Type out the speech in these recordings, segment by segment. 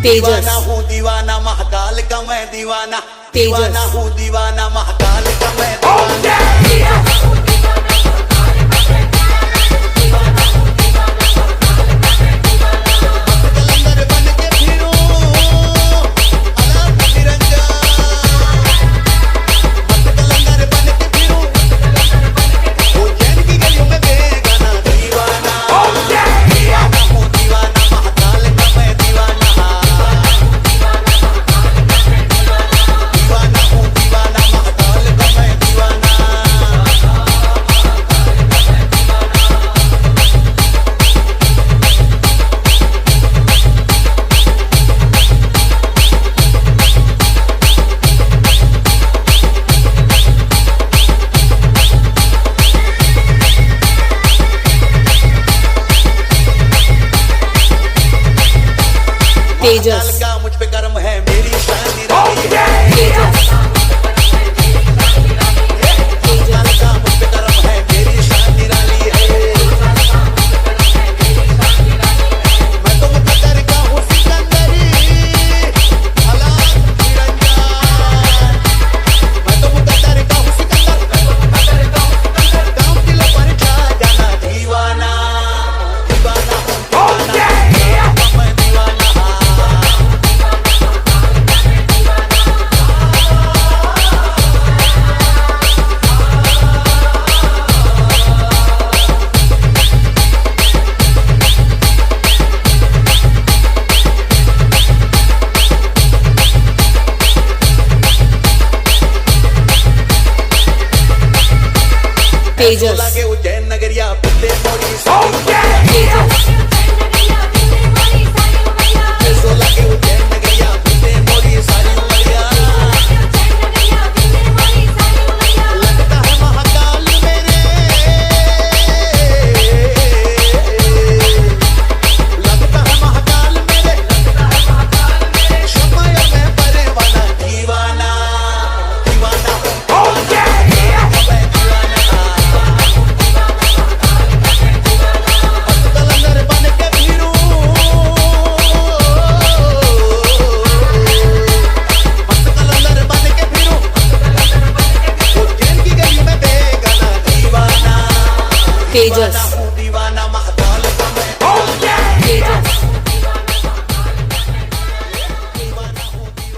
दीवाना हूँ दीवाना महाकाल का मैं दीवाना, दीवाना हूँ दीवाना महाकाल का मैं दीवाना। तेजस का मुझ पे कर्म है मेरी शान निराली है। तेजस का मुझ पे कर्म है मेरी शान निराली है। मैं तो मुकद्दर का हूँ सिकंदरी हालात निरंजन। मैं तो मुकद्दर का हूँ सिकंदर काम दिलों पर छा जाना दीवाना, दीवाना हूँ दीवाना मैं दीवाना। तेजस लागे उज्जैन नगरिया बिल्ले मोरी तेजस लागे उज्जैन नगरिया बिल्ले मोरी सारी उमरिया। लगता है महाकाल मेरे, लगता है महाकाल मेरे, समय में परवाना दीवाना, दीवाना कलंदर बन के फिरूं, मस्त कलंदर बन के फिरूं, उज्जैन की गली में बेगाना दीवाना। तेजस हूँ दीवाना महाकाल का मैं तेजस दीवाना हूँ दीवाना महाकाल का मैं।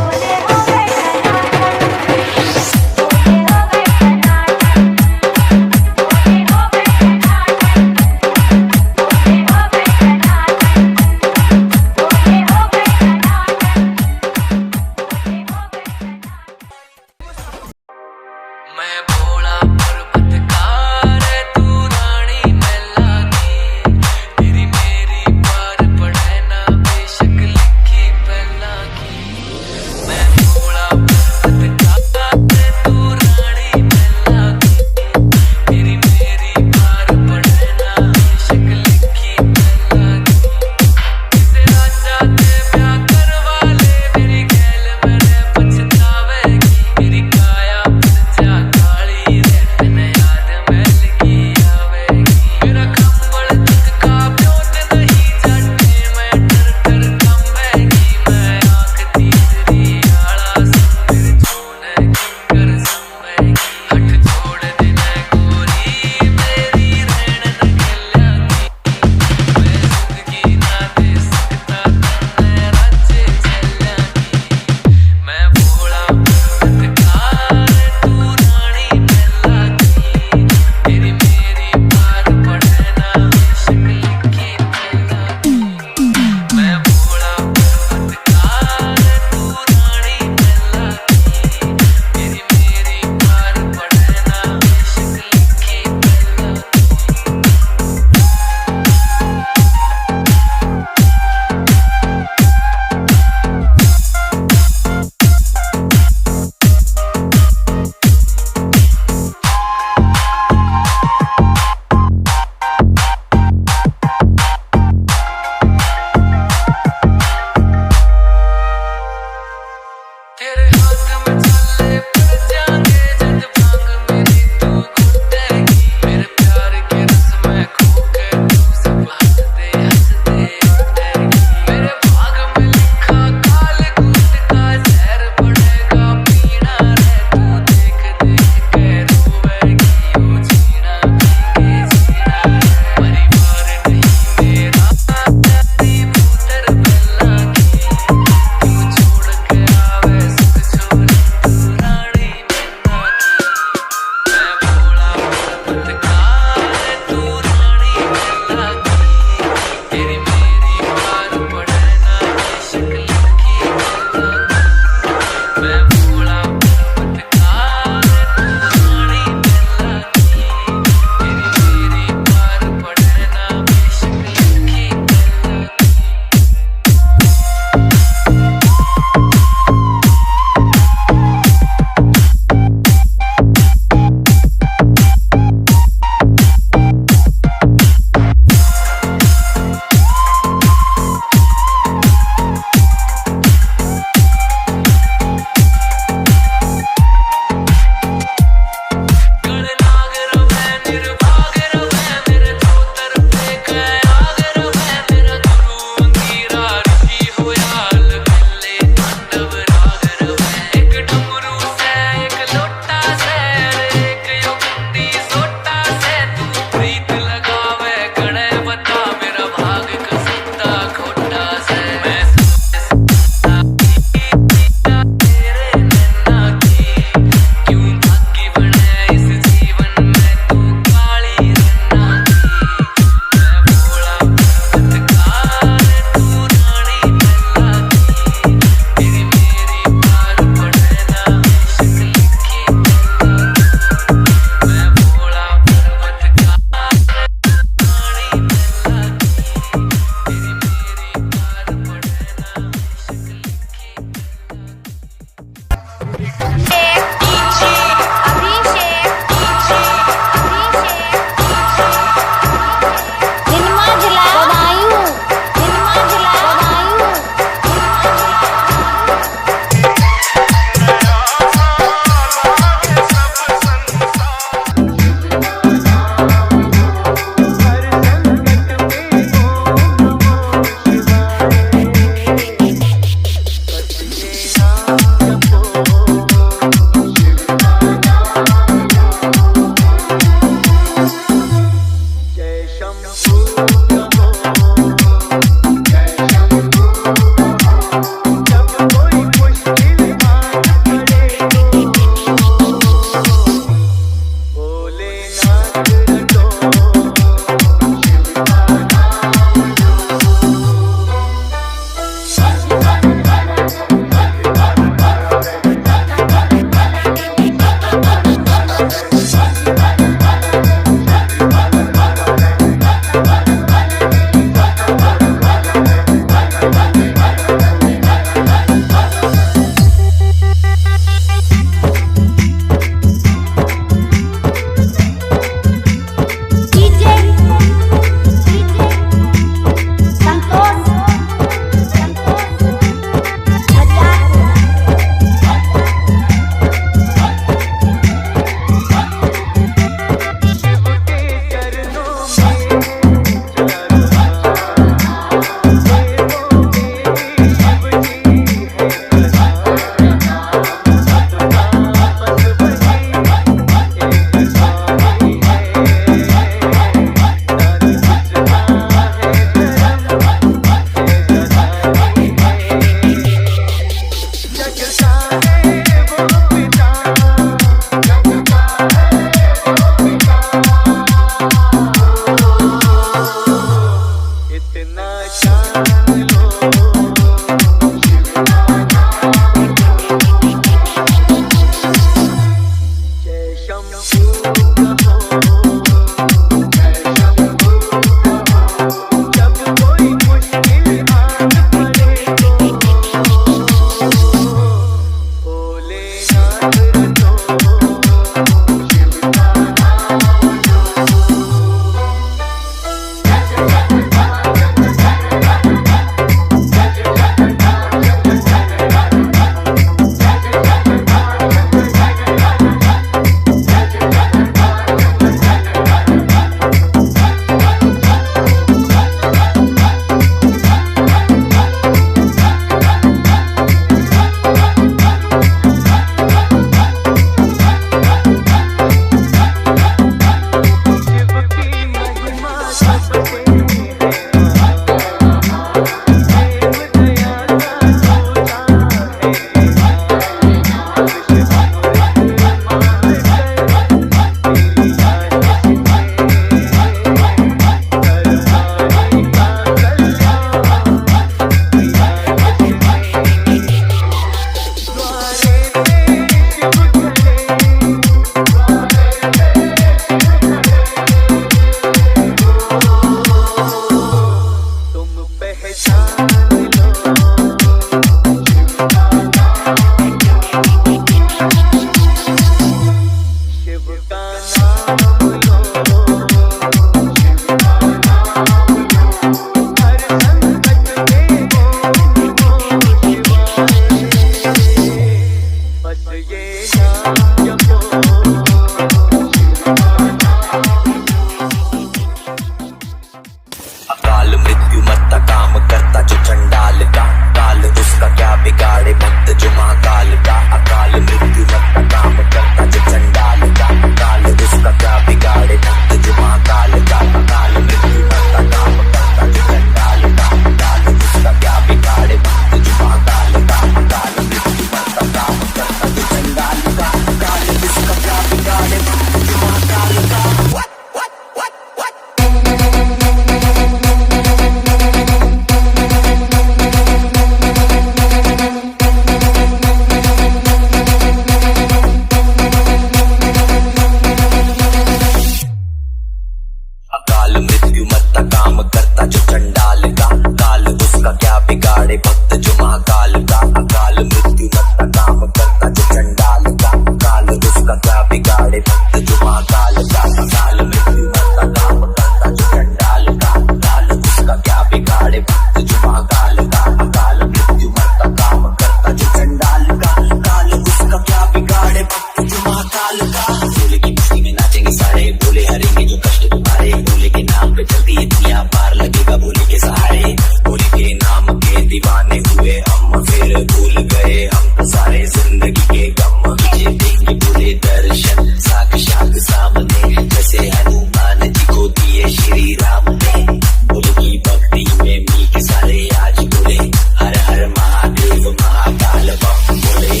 बिगाड़े भक्त जो महाकाल का, अकाल मृत्यु मरता काम करता जो चंडाल का, काल उसका क्या बिगाड़े भक्त जो महाकाल का, अकाल मृत्यु मरता काम करता जो चंडाल का, काल उसका क्या बिगाड़े भक्त जो महाकाल का, अकाल मृत्यु मरता काम करता जो चंडाल का, काल उसका क्या बिगाड़े भक्त जो महाकाल का। भोले की मस्ती में नाचेंगे सारे, भोले हरेंगे जो कष्ट तुम्हारे, भोले के नाम पे चलती है दुनिया, पार लगेगा भोले के सहारे। भोले के नाम के दीवाने हुए हम, फिर भूल गए हम तो सारे जिंदगी के गम, मुझे देंगे भोले दर्शन साक्षात सामने, जैसे हनुमान जी को दिए श्री राम ने। भोले की भक्ति में मी के सारे आज बोले, हर हर महादेव महाकाल बम बोले,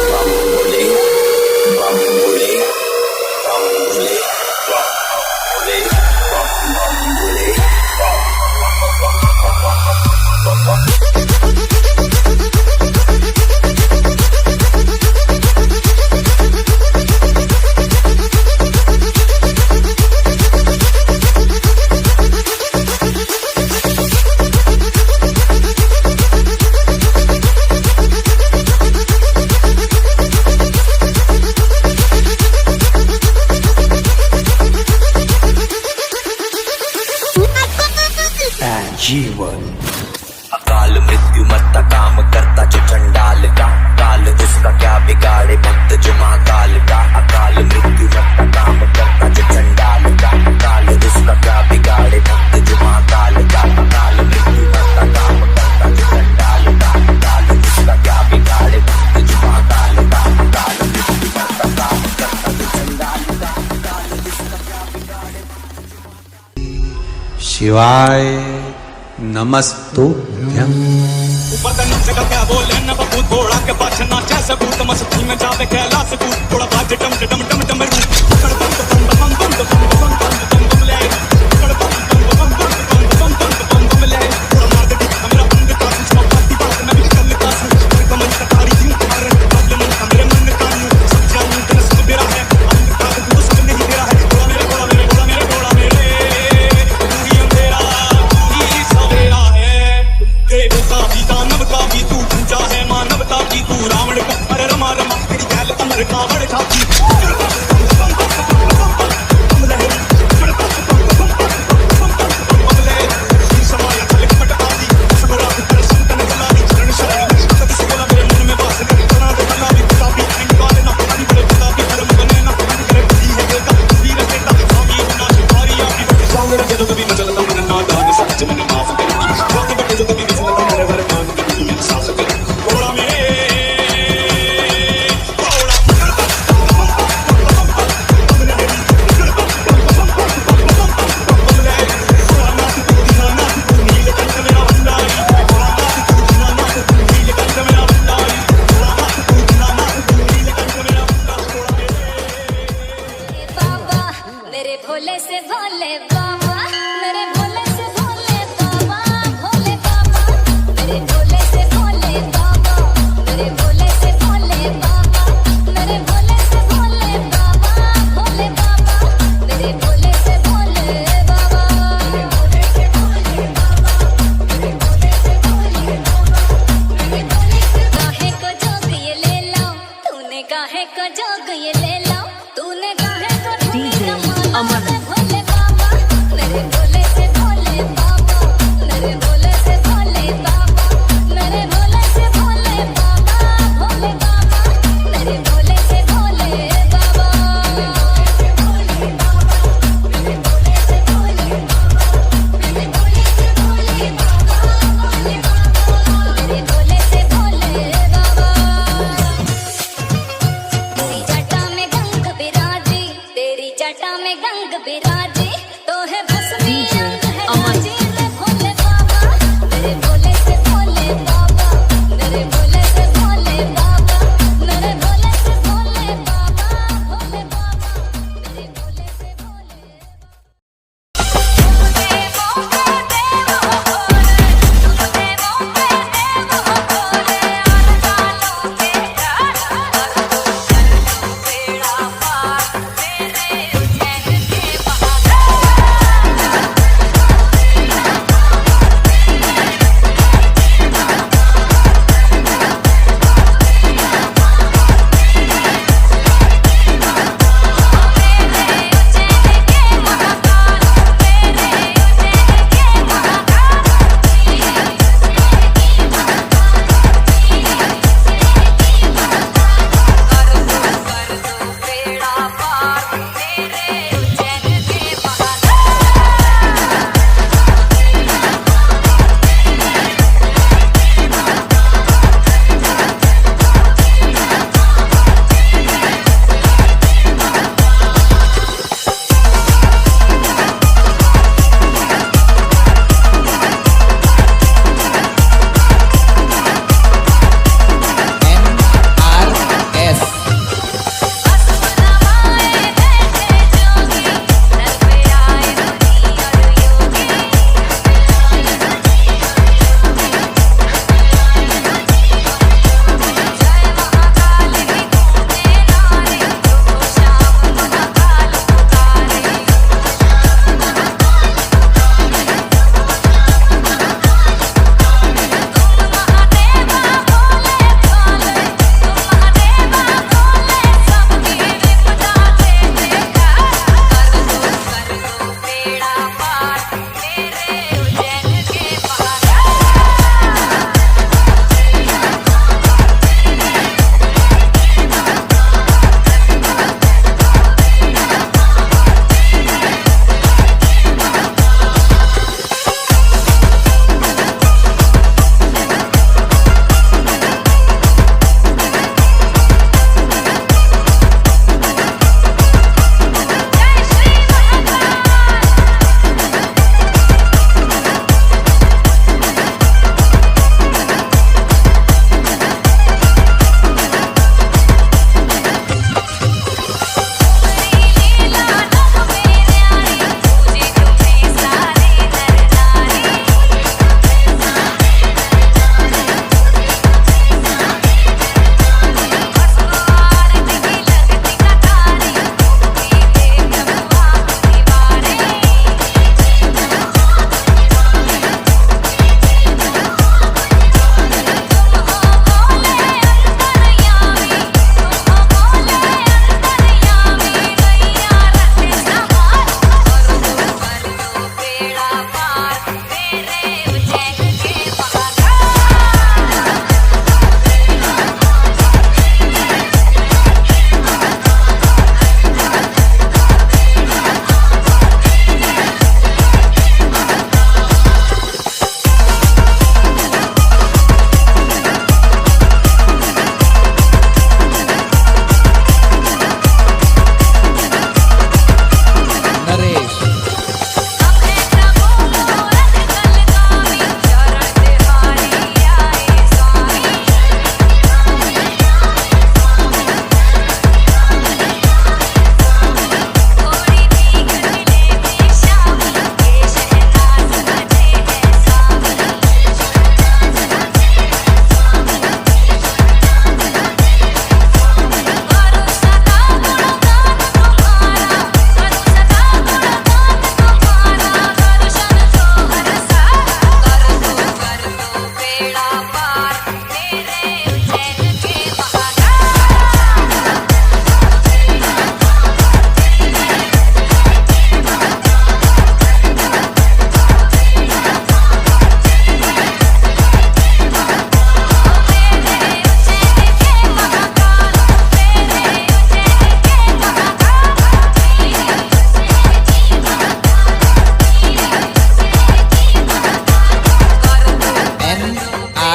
बम बोले, बम बोले, बम बोले, बम बोले, बम बोले, जीवन। अकाल मृत्यु मरता काम करता जो चंडाल का, काल उसका क्या बिगाड़े भक्त जो महाकाल का, अकाल मृत्यु मरता काम करता जो चंडाल का, काल उसका क्या बिगाड़े भक्त जो महाकाल का, अकाल मृत्यु मरता काम करता जो चंडाल का, काल उसका क्या बिगाड़े भक्त जो महाकाल का, अकाल मृत्यु मरता काम करता जो चंडाल का, काल उसका क्या बिगाड़े। शिवाय नमस्तुभ्यं। ऊपर जगह क्या बोले न बबूत घोड़ा के पाछ नाचा सबूत, मस्ती में जावे कैलाश कूद, थोड़ा बाज डम डम डम डम रू, कड़ बम बम बम बम बम बम बम बम ले, कड़ बम बम बम बम बम बम बम ले, थोड़ा मार दे हमरा बंद का कुछ बात बात में भी कर लेता हूं, कमल कटारी यूं मार प्रॉब्लम मेरे मन का यूं सब जानू तेरा सब मेरा है, अंध का तू सब नहीं तेरा है, थोड़ा मेरे थोड़ा मेरे थोड़ा मेरे थोड़ा मेरे, तू ही अंधेरा तू ही सवेरा है, देव का भी दानव का भी तू पूजा है, मानवता की तू रावण का अरे रमा रमा तेरी गैल अमर कावड़ खाती।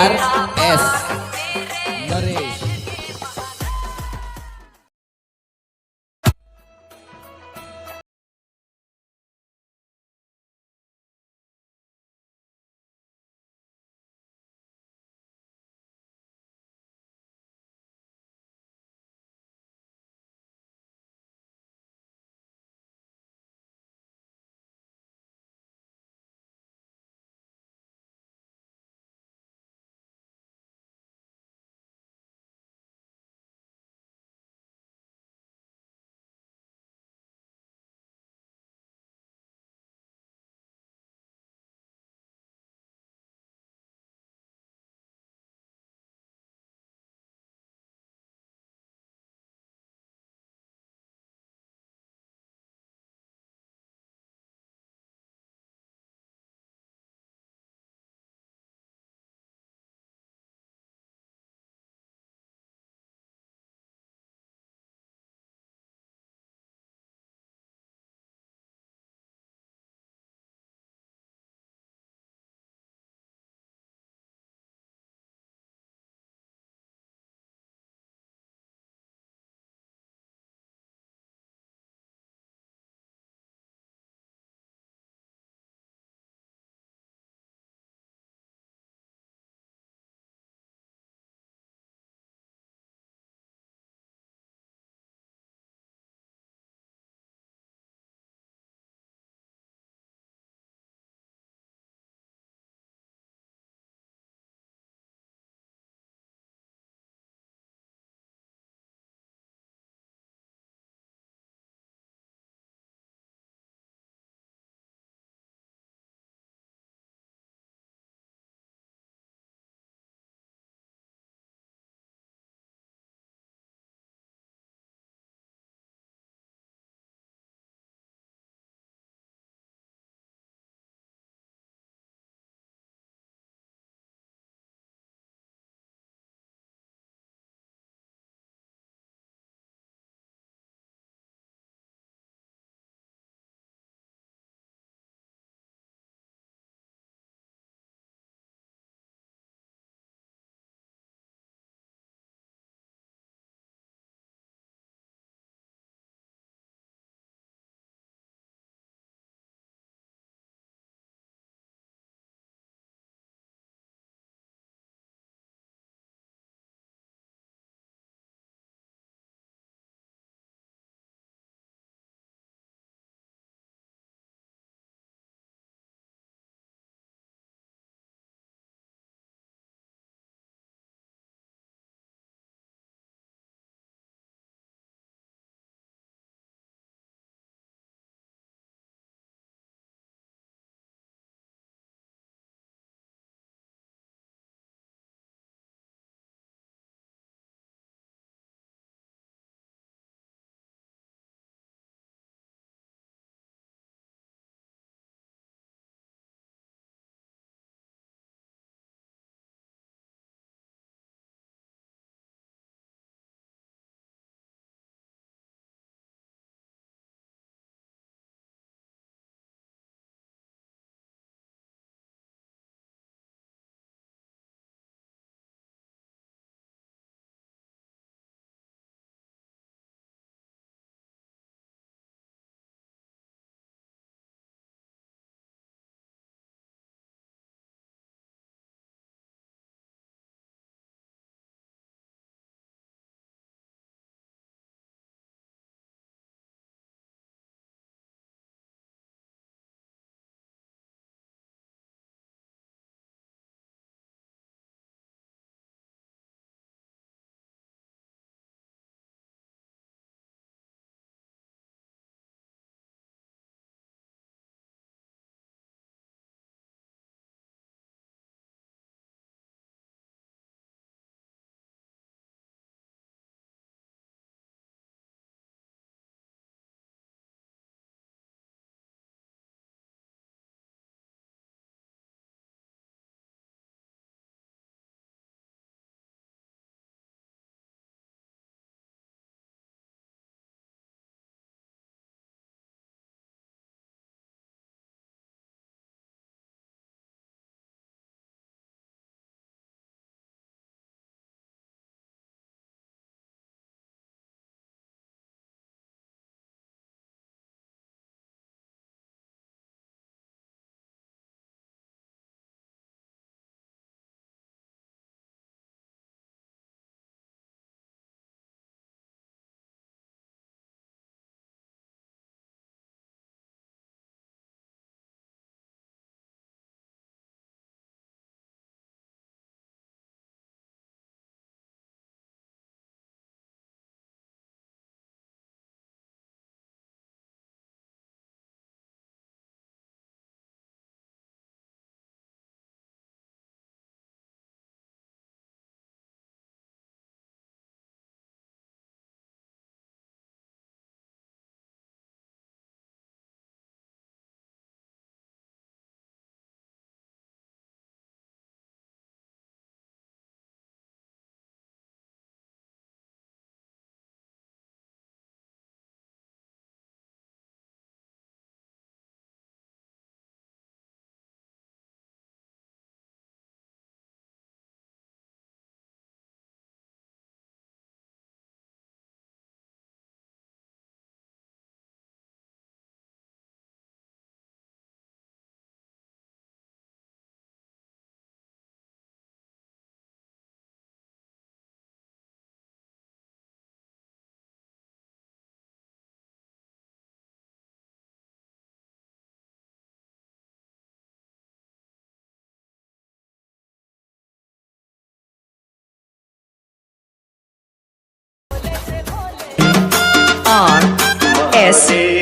RS नरेश। R S